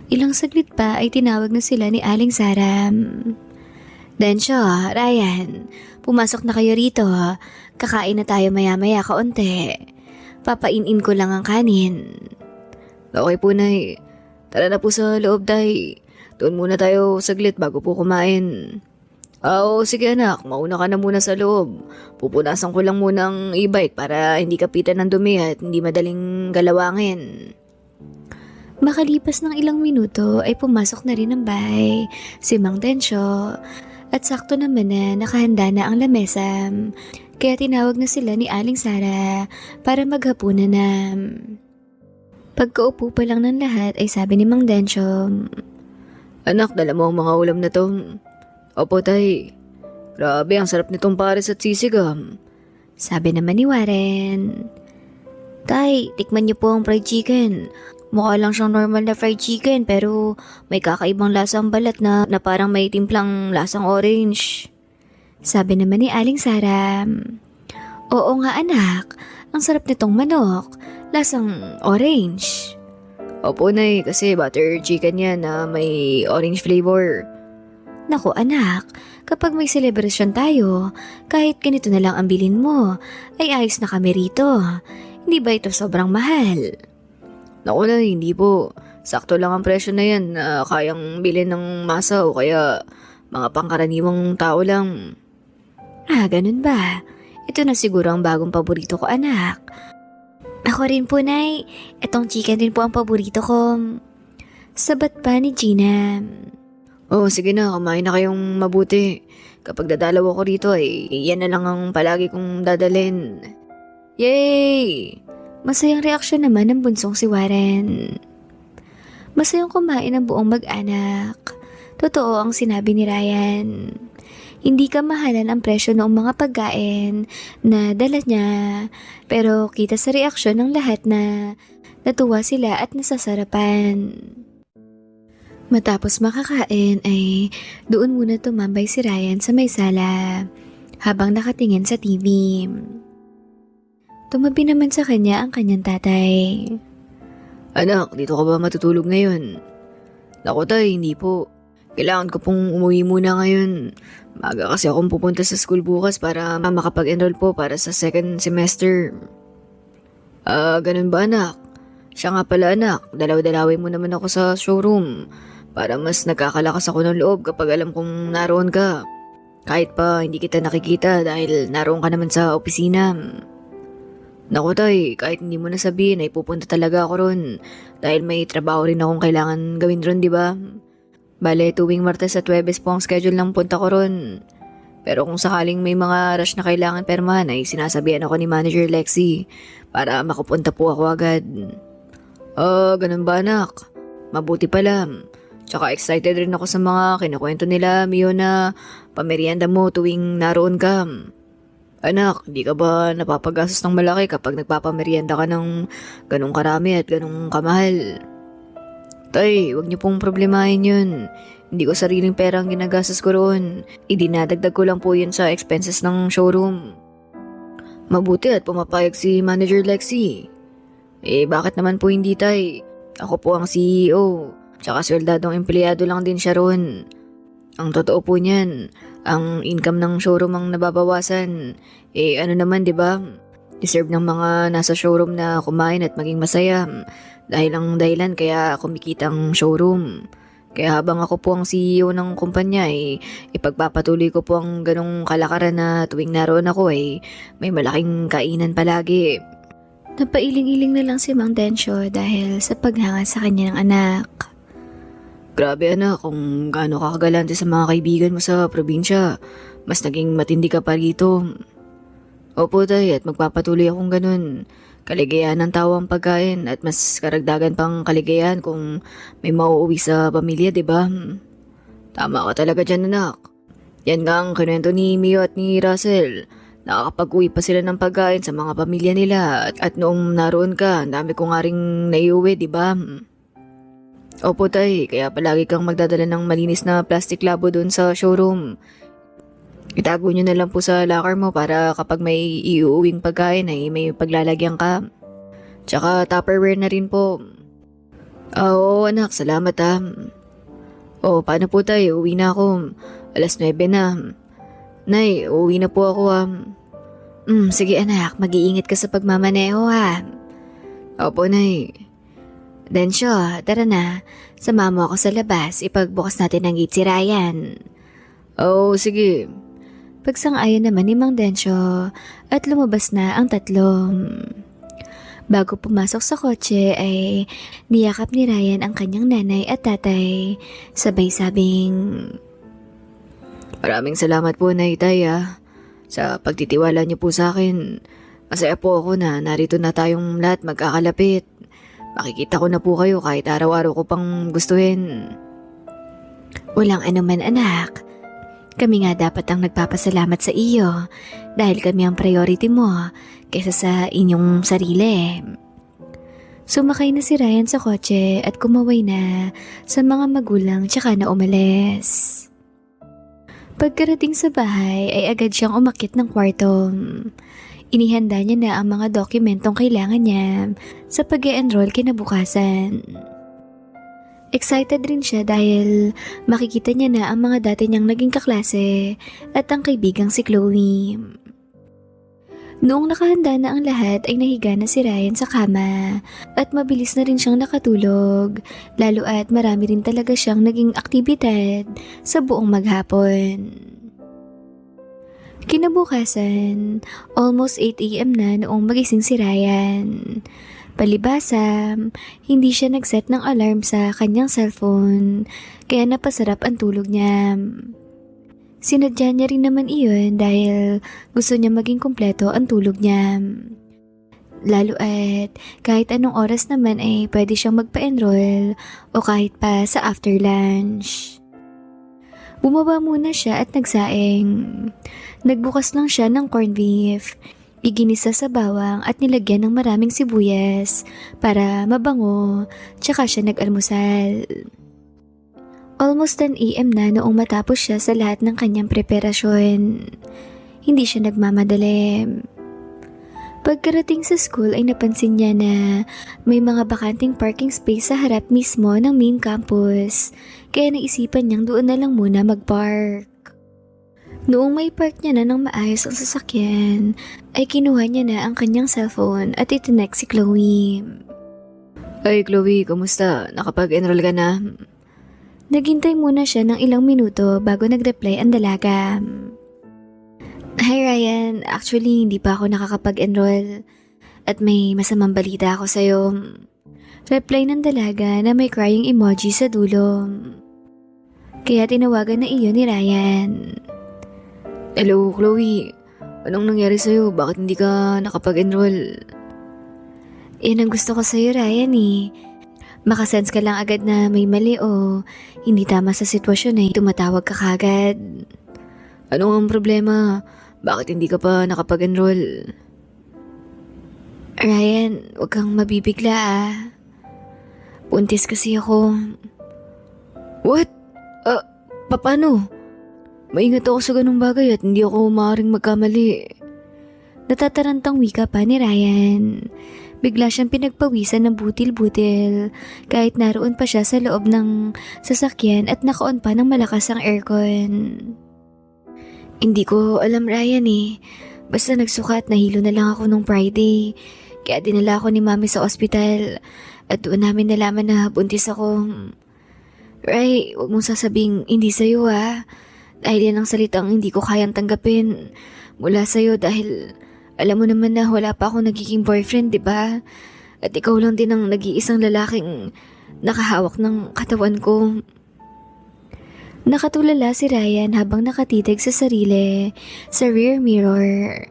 Ilang saglit pa ay tinawag na sila ni Aling Sara. Densyo, Ryan, pumasok na kayo rito. Kakain na tayo maya-maya kaunti. Papainin ko lang ang kanin. Okay po, Nay. Tara na po sa loob, Day. Doon muna tayo saglit bago po kumain. Oo, sige anak, mauna ka na muna sa loob. Pupunasan ko lang muna ang e-bike para hindi kapitan ng dumi at hindi madaling galawangin. Makalipas ng ilang minuto ay pumasok na rin ng bahay si Mang Densyo at sakto naman na nakahanda na ang lamesa. Kaya tinawag na sila ni Aling Sara para maghapunan na. Pagkaupo pa lang ng lahat ay sabi ni Mang Densyo, Anak, dala mo ang mga ulam na to. Opo, Tay. Grabe, ang sarap nitong pares at sisigam. Sabi naman ni Warren, Tay, tikman niyo po ang fried chicken. Mukha lang siyang normal na fried chicken pero may kakaibang lasang balat na parang may timplang lasang orange. Sabi naman ni Aling Sara, Oo nga anak, ang sarap nitong manok, lasang orange. Opo, Nay, kasi butter chicken yan na may orange flavor. Naku anak, kapag may selebrasyon tayo, kahit ganito na lang ang bilin mo, ay ayos na kami rito. Hindi ba ito sobrang mahal? Naku, Nay, hindi po. Sakto lang ang presyo na yan na kayang bilhin ng masa o kaya mga pangkaraniwang tao lang. Ganun ba? Ito na siguro ang bagong paborito ko anak. Ako rin po Nay, itong chicken din po ang paborito ko. Sabat pa ni Gina. Oh, sige na, kumain na kayong mabuti. Kapag dadalaw ako rito ay yan na lang ang palagi kong dadalhin. Yay! Masayang reaksyon naman ng bunsong si Warren. Masayang kumain ang buong mag-anak. Totoo ang sinabi ni Ryan. Hindi ka mahalan ang presyo ng mga pagkain na dala niya, pero kita sa reaksyon ng lahat na natuwa sila at nasasarapan. Matapos makakain ay doon muna tumambay si Ryan sa may sala habang nakatingin sa TV. Tumabi naman sa kanya ang kanyang tatay. Anak, dito ka ba matutulog ngayon? Naku, Tay, hindi po. Kailangan ko pong umuwi muna ngayon. Maga kasi akong pupunta sa school bukas para makapag-enroll po para sa second semester. Ganun ba anak? Siya nga pala anak, dalaw-dalawin mo naman ako sa showroom para mas nagkakalakas ako ng loob kapag alam kong naroon ka. Kahit pa hindi kita nakikita dahil naroon ka naman sa opisina. Naku Tay, kahit hindi mo nasabihin ay pupunta talaga ako ron dahil may trabaho rin akong kailangan gawin ron, di ba? Bale, tuwing Martes at Huwebes po ang schedule ng punta ko ron. Pero kung sakaling may mga rush na kailangan permahan ay sinasabihan ako ni Manager Lexi para makapunta po ako agad. Ganun ba anak? Mabuti pala. Tsaka excited rin ako sa mga kinakwento nila, Mio, na pamerienda mo tuwing naroon ka. Anak, di ka ba napapagastos ng malaki kapag nagpapamerienda ka ng ganong karami at ganong kamahal? Tay, wag niyo pong problemahin yun. Hindi ko sariling pera ang ginagastos ko roon. Idinadagdag ko lang po yun sa expenses ng showroom. Mabuti at pumapayag si Manager Lexi. Bakit naman po hindi, Tay? Ako po ang CEO. Tsaka sweldadong empleyado lang din siya roon. Ang totoo po niyan, ang income ng showroom ang nababawasan. Ano naman, di ba? Deserve ng mga nasa showroom na kumain at maging masaya. Dahil ang dahilan kaya kumikita ang showroom. Kaya habang ako po ang CEO ng kumpanya, ipagpapatuloy ko po ang ganong kalakaran na tuwing naroon ako may malaking kainan palagi. Napailing-iling na lang si Mang Densyo dahil sa paghanga sa kanya ng anak. Grabe anak, kung gaano ka kagalante sa mga kaibigan mo sa probinsya, mas naging matindi ka pa rito. Opo Tay, at magpapatuloy akong ganun. Kaligayahan ng tao ang pagkain at mas karagdagan pang kaligayahan kung may mauuwi sa pamilya, di ba? Tama ka talaga dyan anak. Yan nga ang kinuwento ni Mio at ni Russell. Nakakapag-uwi pa sila ng pagkain sa mga pamilya nila at noong naroon ka, ang dami ko nga ring naiuwi, di ba? Opo Tay, kaya palagi kang magdadala ng malinis na plastic labo doon sa showroom. Itago nyo na lang po sa locker mo para kapag may iuuwing pagkain ay may paglalagyan ka. Tsaka Tupperware na rin po. Oo anak, salamat ha. O, paano po tayo? Uwi na ako. 9:00 na. Nay, uuwi na po ako ha. Sige anak, mag-iingat ka sa pagmamaneho ha. Opo, Nay. Densyo, tara na. Sama mo ako sa labas, ipagbukas natin ang gate si Ryan. Oo, sige. Pagsang-ayon naman ni Mang Densyo at lumabas na ang tatlo. Bago pumasok sa kotse ay niyakap ni Ryan ang kanyang nanay at tatay. Sabay sabing, Maraming salamat po, Nay, Tay sa pagtitiwala niyo po sa akin. Masaya po ako na narito na tayong lahat magkakalapit. Makikita ko na po kayo kahit araw-araw ko pang gustuhin. walang anuman anak. Kami nga dapat ang nagpapasalamat sa iyo dahil kami ang priority mo kaysa sa inyong sarili. Sumakay na si Ryan sa kotse at kumaway na sa mga magulang tsaka na umalis. Pagkarating sa bahay ay agad siyang umakyat ng kwarto. Inihanda niya na ang mga dokumentong kailangan niya sa pag-e-enroll kinabukasan. Excited rin siya dahil makikita niya na ang mga dati niyang naging kaklase at ang kaibigang si Chloe. Noong nakahanda na ang lahat ay nahiga na si Ryan sa kama at mabilis na rin siyang nakatulog, lalo at marami rin talaga siyang naging aktibidad sa buong maghapon. Kinabukasan, almost 8 AM na noong magising si Ryan. Palibasa, hindi siya nag-set ng alarm sa kanyang cellphone, kaya napasarap ang tulog niya. Sinadya niya rin naman iyon dahil gusto niya maging kumpleto ang tulog niya. Lalo at kahit anong oras naman ay pwede siyang magpa-enroll o kahit pa sa after lunch. Bumaba muna siya at nagsaing. Nagbukas lang siya ng corned beef. Iginisa sa bawang at nilagyan ng maraming sibuyas para mabango, tsaka siya nag-almusal. Almost 10 AM na noong matapos siya sa lahat ng kanyang preparasyon. Hindi siya nagmamadali. Pagkarating sa school ay napansin niya na may mga bakanting parking space sa harap mismo ng main campus, kaya naisipan niyang doon na lang muna mag-park. Noong may park niya na ng maayos ang sasakyan, ay kinuha niya na ang kanyang cellphone at itinek si Chloe. Ay, Chloe, kumusta? Nakapag-enroll ka na? Naghintay muna siya ng ilang minuto bago nag-reply ang dalaga. Hi Ryan, actually hindi pa ako nakakapag-enroll at may masamang balita ako sa'yo. Reply ng dalaga na may crying emoji sa dulo. Kaya tinawagan na iyon ni Ryan. Hello, Chloe. Anong nangyari sa'yo? Bakit hindi ka nakapag-enroll? Yan ang gusto ko sa'yo, Ryan eh. Makasense ka lang agad na may mali o hindi tama sa sitwasyon eh. Tumatawag ka kagad. Anong ang problema? Bakit hindi ka pa nakapag-enroll? Ryan, huwag kang mabibigla Buntis kasi ako. What? Paano? Maingat ako sa ganung bagay at hindi ako maaaring magkamali. Natatarantang wika pa ni Ryan. Bigla siyang pinagpawisan ng butil-butil kahit naroon pa siya sa loob ng sasakyan at naka-on pa ng malakas ang aircon. Hindi ko alam Ryan eh. Basta nagsuka at nahilo na lang ako nung Friday. Kaya dinala ako ni Mami sa ospital at doon namin nalaman na buntis ako. Ray, huwag mong sasabing hindi sa'yo Dahil yan ang salitang hindi ko kayang tanggapin mula sa'yo dahil alam mo naman na wala pa akong nagiging boyfriend, di ba? At ikaw lang din ang nag-iisang lalaking nakahawak ng katawan ko. Nakatulala si Ryan habang nakatitig sa sarili sa rear mirror.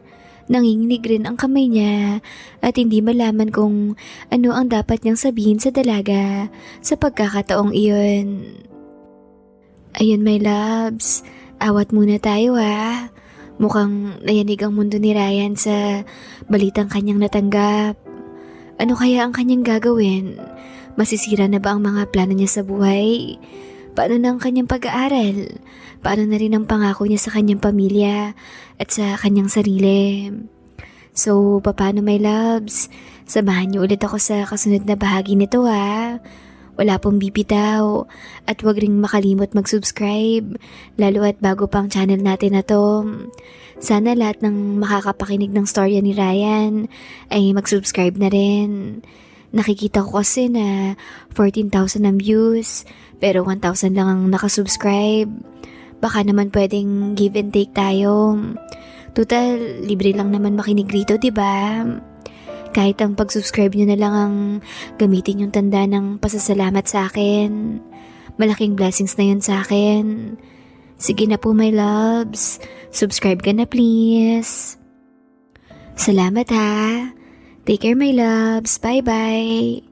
Nanginginig rin ang kamay niya at hindi malaman kung ano ang dapat niyang sabihin sa dalaga sa pagkakataong iyon. Ayun my loves, awat muna tayo Mukhang nayanig ang mundo ni Ryan sa balitang kanyang natanggap. Ano kaya ang kanyang gagawin? Masisira na ba ang mga plano niya sa buhay? Paano na ang kanyang pag-aaral? Paano na rin ang pangako niya sa kanyang pamilya at sa kanyang sarili? So, paano my loves? Samahan niyo ulit ako sa kasunod na bahagi nito Wala pong bibitaw. At huwag ring makalimot mag-subscribe. Lalo at bago pang channel natin na to. Sana lahat ng makakapakinig ng storya ni Ryan ay mag-subscribe na rin. Nakikita ko kasi na 14,000 ang views, pero 1,000 lang ang nakasubscribe. Baka naman pwedeng give and take tayo. Total, libre lang naman makinig rito, diba? Kahit ang pag-subscribe nyo na lang ang gamitin yung tanda ng pasasalamat sa akin. Malaking blessings na yun sa akin. Sige na po, my loves. Subscribe ka na, please. Salamat ha. Take care, my loves. Bye-bye.